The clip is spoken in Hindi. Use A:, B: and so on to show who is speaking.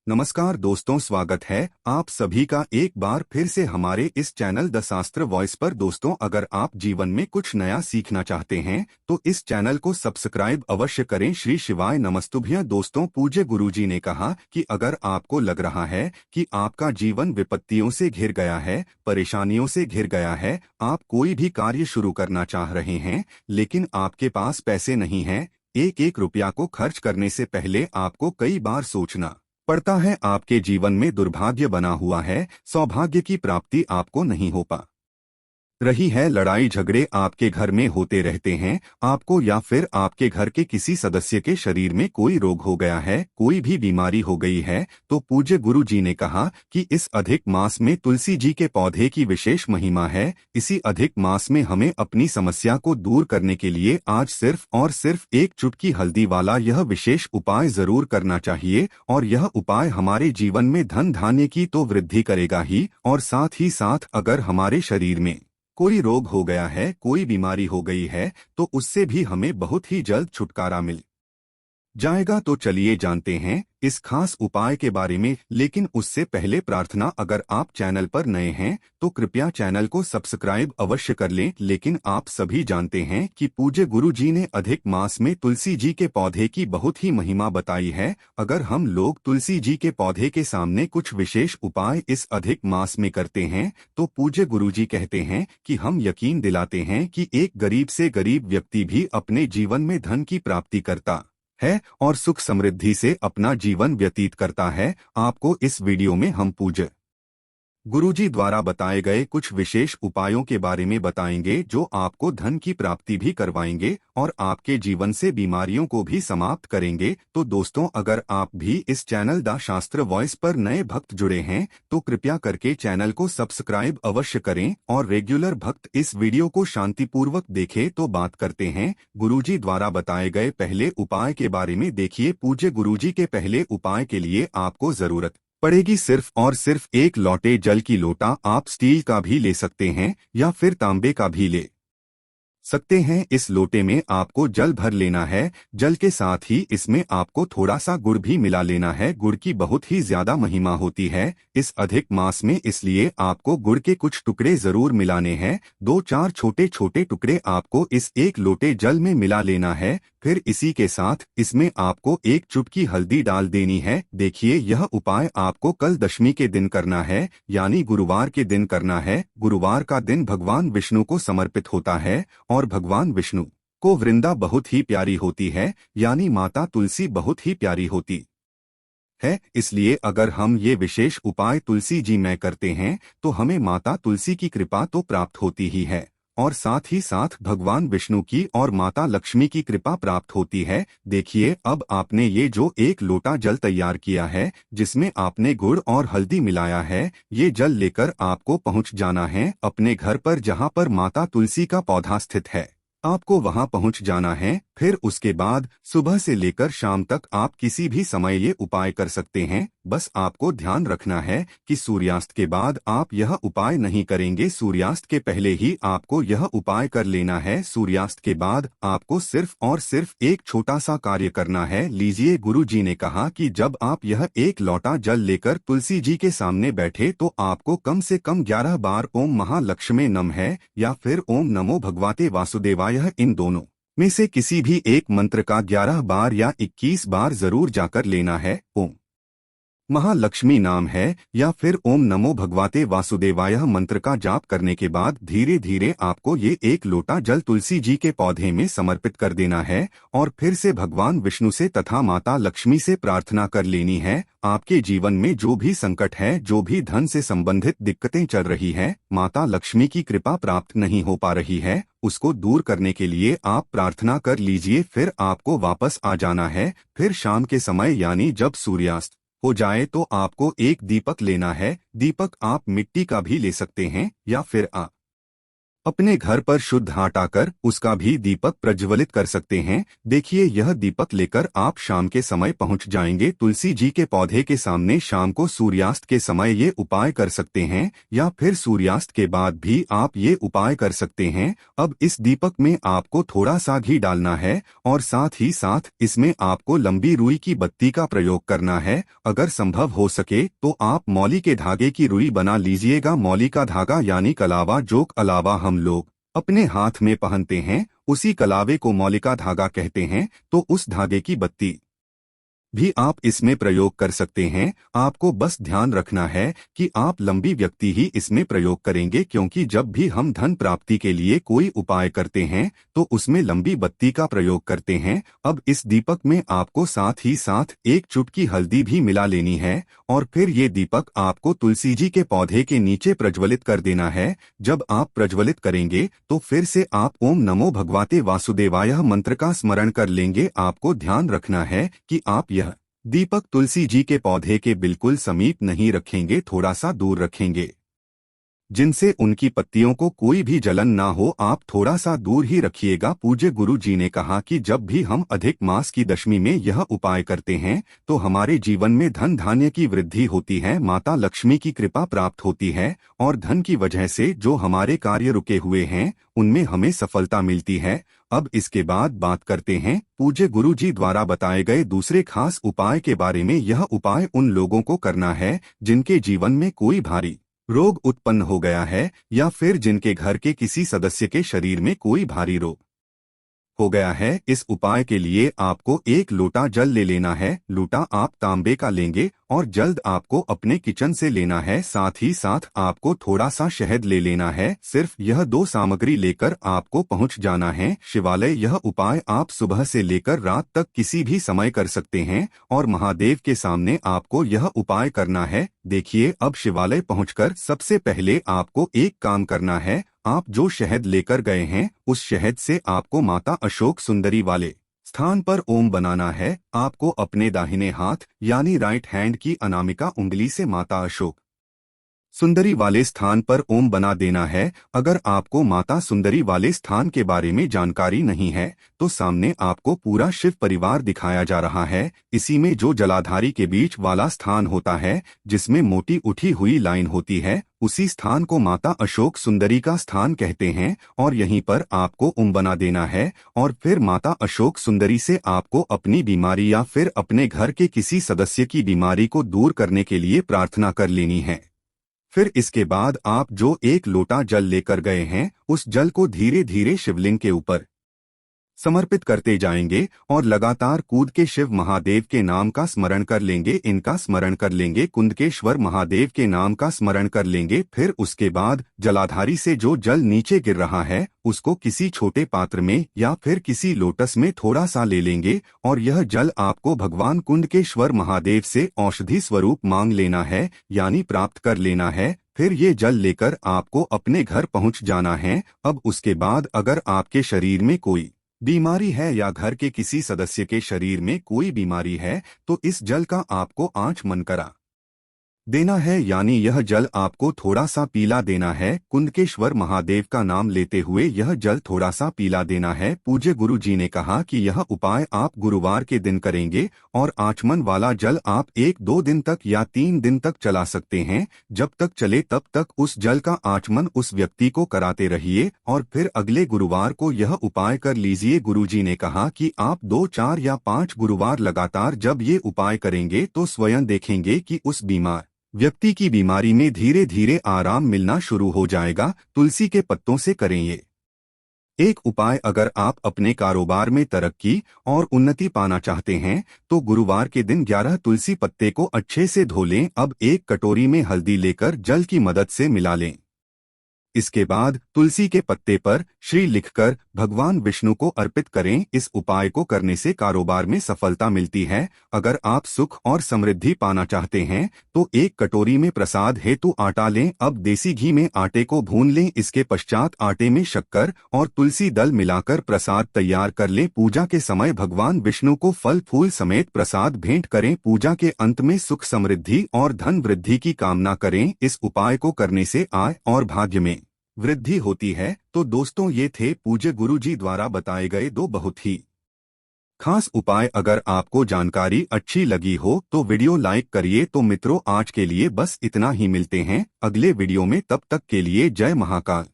A: नमस्कार दोस्तों, स्वागत है आप सभी का एक बार फिर से हमारे इस चैनल द शास्त्र वॉइस पर। दोस्तों, अगर आप जीवन में कुछ नया सीखना चाहते हैं तो इस चैनल को सब्सक्राइब अवश्य करें। श्री शिवाय नमस्तुभ्यं। दोस्तों, पूज्य गुरुजी ने कहा कि अगर आपको लग रहा है कि आपका जीवन विपत्तियों से घिर गया है, परेशानियों से घिर गया है, आप कोई भी कार्य शुरू करना चाह रहे हैं लेकिन आपके पास पैसे नहीं हैं, एक एक रुपया को खर्च करने से पहले आपको कई बार सोचना पड़ता है, आपके जीवन में दुर्भाग्य बना हुआ है, सौभाग्य की प्राप्ति आपको नहीं हो पा रही है, लड़ाई झगड़े आपके घर में होते रहते हैं, आपको या फिर आपके घर के किसी सदस्य के शरीर में कोई रोग हो गया है, कोई भी बीमारी हो गई है, तो पूज्य गुरु जी ने कहा कि इस अधिक मास में तुलसी जी के पौधे की विशेष महिमा है। इसी अधिक मास में हमें अपनी समस्या को दूर करने के लिए आज सिर्फ और सिर्फ एक चुटकी हल्दी वाला यह विशेष उपाय जरूर करना चाहिए, और यह उपाय हमारे जीवन में धन धान्य की तो वृद्धि करेगा ही, और साथ ही साथ अगर हमारे शरीर में कोई रोग हो गया है, कोई बीमारी हो गई है, तो उससे भी हमें बहुत ही जल्द छुटकारा मिल जाएगा। तो चलिए जानते हैं इस खास उपाय के बारे में, लेकिन उससे पहले प्रार्थना, अगर आप चैनल पर नए हैं तो कृपया चैनल को सब्सक्राइब अवश्य कर लें। लेकिन आप सभी जानते हैं कि पूज्य गुरु जी ने अधिक मास में तुलसी जी के पौधे की बहुत ही महिमा बताई है। अगर हम लोग तुलसी जी के पौधे के सामने कुछ विशेष उपाय इस अधिक मास में करते हैं तो पूज्य गुरु जी कहते हैं कि हम यकीन दिलाते हैं कि एक गरीब से गरीब व्यक्ति भी अपने जीवन में धन की प्राप्ति करता है और सुख समृद्धि से अपना जीवन व्यतीत करता है। आपको इस वीडियो में हम पूज्य गुरुजी द्वारा बताए गए कुछ विशेष उपायों के बारे में बताएंगे जो आपको धन की प्राप्ति भी करवाएंगे और आपके जीवन से बीमारियों को भी समाप्त करेंगे। तो दोस्तों, अगर आप भी इस चैनल द शास्त्र वॉइस पर नए भक्त जुड़े हैं तो कृपया करके चैनल को सब्सक्राइब अवश्य करें, और रेगुलर भक्त इस वीडियो को शांतिपूर्वक देखें। तो बात करते हैं गुरुजी द्वारा बताए गए पहले उपाय के बारे में। देखिए, पूज्य गुरुजी के पहले उपाय के लिए आपको जरूरत पड़ेगी सिर्फ और सिर्फ एक लोटे जल की। लोटा आप स्टील का भी ले सकते हैं या फिर तांबे का भी ले सकते हैं। इस लोटे में आपको जल भर लेना है। जल के साथ ही इसमें आपको थोड़ा सा गुड़ भी मिला लेना है। गुड़ की बहुत ही ज्यादा महिमा होती है इस अधिक मास में, इसलिए आपको गुड़ के कुछ टुकड़े जरूर मिलाने हैं। 2-4 छोटे छोटे टुकड़े आपको इस एक लोटे जल में मिला लेना है। फिर इसी के साथ इसमें आपको एक चुटकी हल्दी डाल देनी है। देखिए, यह उपाय आपको कल दशमी के दिन करना है, यानी गुरुवार के दिन करना है। गुरुवार का दिन भगवान विष्णु को समर्पित होता है और भगवान विष्णु को वृंदा बहुत ही प्यारी होती है, यानी माता तुलसी बहुत ही प्यारी होती है। इसलिए अगर हम ये विशेष उपाय तुलसी जी में करते हैं तो हमें माता तुलसी की कृपा तो प्राप्त होती ही है, और साथ ही साथ भगवान विष्णु की और माता लक्ष्मी की कृपा प्राप्त होती है। देखिए, अब आपने ये जो एक लोटा जल तैयार किया है जिसमें आपने गुड़ और हल्दी मिलाया है, ये जल लेकर आपको पहुंच जाना है अपने घर पर जहां पर माता तुलसी का पौधा स्थित है। आपको वहां पहुंच जाना है। फिर उसके बाद सुबह से लेकर शाम तक आप किसी भी समय ये उपाय कर सकते हैं। बस आपको ध्यान रखना है कि सूर्यास्त के बाद आप यह उपाय नहीं करेंगे, सूर्यास्त के पहले ही आपको यह उपाय कर लेना है। सूर्यास्त के बाद आपको सिर्फ और सिर्फ एक छोटा सा कार्य करना है। लीजिए, गुरु जी ने कहा कि जब आप यह एक लोटा जल लेकर तुलसी जी के सामने बैठे तो आपको कम से कम 11 बार ओम महालक्ष्मी नम है या फिर ओम नमो भगवते वासुदेवाय, इन दोनों में से किसी भी एक मंत्र का 11 बार या 21 बार जरूर जाकर लेना है। ओम महालक्ष्मी नाम है या फिर ओम नमो भगवते वासुदेवाय मंत्र का जाप करने के बाद धीरे धीरे आपको ये एक लोटा जल तुलसी जी के पौधे में समर्पित कर देना है, और फिर से भगवान विष्णु से तथा माता लक्ष्मी से प्रार्थना कर लेनी है। आपके जीवन में जो भी संकट है, जो भी धन से संबंधित दिक्कतें चल रही है, माता लक्ष्मी की कृपा प्राप्त नहीं हो पा रही है, उसको दूर करने के लिए आप प्रार्थना कर लीजिए। फिर आपको वापस आ जाना है। फिर शाम के समय यानी जब सूर्यास्त हो जाए तो आपको एक दीपक लेना है। दीपक आप मिट्टी का भी ले सकते हैं या फिर अपने घर पर शुद्ध हटाकर उसका भी दीपक प्रज्वलित कर सकते हैं। देखिए, यह दीपक लेकर आप शाम के समय पहुंच जाएंगे तुलसी जी के पौधे के सामने। शाम को सूर्यास्त के समय ये उपाय कर सकते हैं या फिर सूर्यास्त के बाद भी आप ये उपाय कर सकते हैं। अब इस दीपक में आपको थोड़ा सा घी डालना है और साथ ही साथ इसमें आपको लंबी रुई की बत्ती का प्रयोग करना है। अगर संभव हो सके तो आप मौली के धागे की रुई बना लीजिएगा। मौली का धागा यानी कलावा, जो अलावा हम लोग अपने हाथ में पहनते हैं, उसी कलावे को मौलिका धागा कहते हैं। तो उस धागे की बत्ती भी आप इसमें प्रयोग कर सकते हैं। आपको बस ध्यान रखना है कि आप लंबी व्यक्ति ही इसमें प्रयोग करेंगे, क्योंकि जब भी हम धन प्राप्ति के लिए कोई उपाय करते हैं तो उसमें लंबी बत्ती का प्रयोग करते हैं। अब इस दीपक में आपको साथ ही साथ एक चुटकी हल्दी भी मिला लेनी है और फिर ये दीपक आपको तुलसी जी के पौधे के नीचे प्रज्वलित कर देना है। जब आप प्रज्वलित करेंगे तो फिर से आप ओम नमो भगवते वासुदेवाय मंत्र का स्मरण कर लेंगे। आपको ध्यान रखना है कि आप यह दीपक तुलसी जी के पौधे के बिल्कुल समीप नहीं रखेंगे, थोड़ा सा दूर रखेंगे, जिनसे उनकी पत्तियों को कोई भी जलन ना हो। आप थोड़ा सा दूर ही रखिएगा। पूज्य गुरु जी ने कहा कि जब भी हम अधिक मास की दशमी में यह उपाय करते हैं तो हमारे जीवन में धन धान्य की वृद्धि होती है, माता लक्ष्मी की कृपा प्राप्त होती है और धन की वजह से जो हमारे कार्य रुके हुए हैं उनमें हमें सफलता मिलती है। अब इसके बाद बात करते हैं पूज्य गुरु जी द्वारा बताए गए दूसरे खास उपाय के बारे में। यह उपाय उन लोगों को करना है जिनके जीवन में कोई भारी रोग उत्पन्न हो गया है या फिर जिनके घर के किसी सदस्य के शरीर में कोई भारी रोग हो गया है। इस उपाय के लिए आपको एक लोटा जल ले लेना है। लोटा आप तांबे का लेंगे और जल्द आपको अपने किचन से लेना है। साथ ही साथ आपको थोड़ा सा शहद ले लेना है। सिर्फ यह दो सामग्री लेकर आपको पहुंच जाना है शिवालय। यह उपाय आप सुबह से लेकर रात तक किसी भी समय कर सकते हैं और महादेव के सामने आपको यह उपाय करना है। देखिए, अब शिवालय पहुंचकर सबसे पहले आपको एक काम करना है। आप जो शहद लेकर गए हैं उस शहद से आपको माता अशोक सुंदरी वाले स्थान पर ओम बनाना है। आपको अपने दाहिने हाथ यानी राइट हैंड की अनामिका उंगली से माता अशोक सुंदरी वाले स्थान पर ओम बना देना है। अगर आपको माता सुंदरी वाले स्थान के बारे में जानकारी नहीं है तो सामने आपको पूरा शिव परिवार दिखाया जा रहा है। इसी में जो जलाधारी के बीच वाला स्थान होता है जिसमें मोटी उठी हुई लाइन होती है, उसी स्थान को माता अशोक सुंदरी का स्थान कहते हैं और यहीं पर आपको ओम बना देना है। और फिर माता अशोक सुंदरी से आपको अपनी बीमारी या फिर अपने घर के किसी सदस्य की बीमारी को दूर करने के लिए प्रार्थना कर लेनी है। फिर इसके बाद आप जो एक लोटा जल लेकर गए हैं उस जल को धीरे धीरे शिवलिंग के ऊपर समर्पित करते जाएंगे और लगातार कूद के शिव महादेव के नाम का स्मरण कर लेंगे। इनका स्मरण कर लेंगे, कुंदकेश्वर महादेव के नाम का स्मरण कर लेंगे। फिर उसके बाद जलाधारी से जो जल नीचे गिर रहा है उसको किसी छोटे पात्र में या फिर किसी लोटस में थोड़ा सा ले लेंगे और यह जल आपको भगवान कुंदकेश्वर महादेव से औषधि स्वरूप मांग लेना है यानी प्राप्त कर लेना है। फिर ये जल लेकर आपको अपने घर पहुंच जाना है। अब उसके बाद अगर आपके शरीर में कोई बीमारी है या घर के किसी सदस्य के शरीर में कोई बीमारी है तो इस जल का आपको आचमन करा देना है, यानी यह जल आपको थोड़ा सा पीला देना है। कुंदकेश्वर महादेव का नाम लेते हुए यह जल थोड़ा सा पीला देना है। पूज्य गुरु जी ने कहा कि यह उपाय आप गुरुवार के दिन करेंगे और आचमन वाला जल आप 1-2 दिन तक या 3 दिन तक चला सकते हैं। जब तक चले तब तक उस जल का आचमन उस व्यक्ति को कराते रहिए और फिर अगले गुरुवार को यह उपाय कर लीजिए। गुरु जी ने कहा कि आप 2, 4 या 5 गुरुवार लगातार जब ये उपाय करेंगे तो स्वयं देखेंगे कि उस बीमार व्यक्ति की बीमारी में धीरे धीरे आराम मिलना शुरू हो जाएगा। तुलसी के पत्तों से करें ये एक उपाय। अगर आप अपने कारोबार में तरक्की और उन्नति पाना चाहते हैं तो गुरुवार के दिन 11 तुलसी पत्ते को अच्छे से धो लें। अब एक कटोरी में हल्दी लेकर जल की मदद से मिला लें। इसके बाद तुलसी के पत्ते पर श्री लिखकर भगवान विष्णु को अर्पित करें। इस उपाय को करने से कारोबार में सफलता मिलती है। अगर आप सुख और समृद्धि पाना चाहते हैं तो एक कटोरी में प्रसाद हेतु आटा लें। अब देसी घी में आटे को भून लें। इसके पश्चात आटे में शक्कर और तुलसी दल मिलाकर प्रसाद तैयार कर लें। पूजा के समय भगवान विष्णु को फल फूल समेत प्रसाद भेंट करें। पूजा के अंत में सुख समृद्धि और धन वृद्धि की कामना करें। इस उपाय को करने से आय और भाग्य में वृद्धि होती है। तो दोस्तों ये थे पूज्य गुरु जी द्वारा बताए गए दो बहुत ही खास उपाय। अगर आपको जानकारी अच्छी लगी हो तो वीडियो लाइक करिए। तो मित्रों आज के लिए बस इतना ही, मिलते हैं अगले वीडियो में, तब तक के लिए जय महाकाल।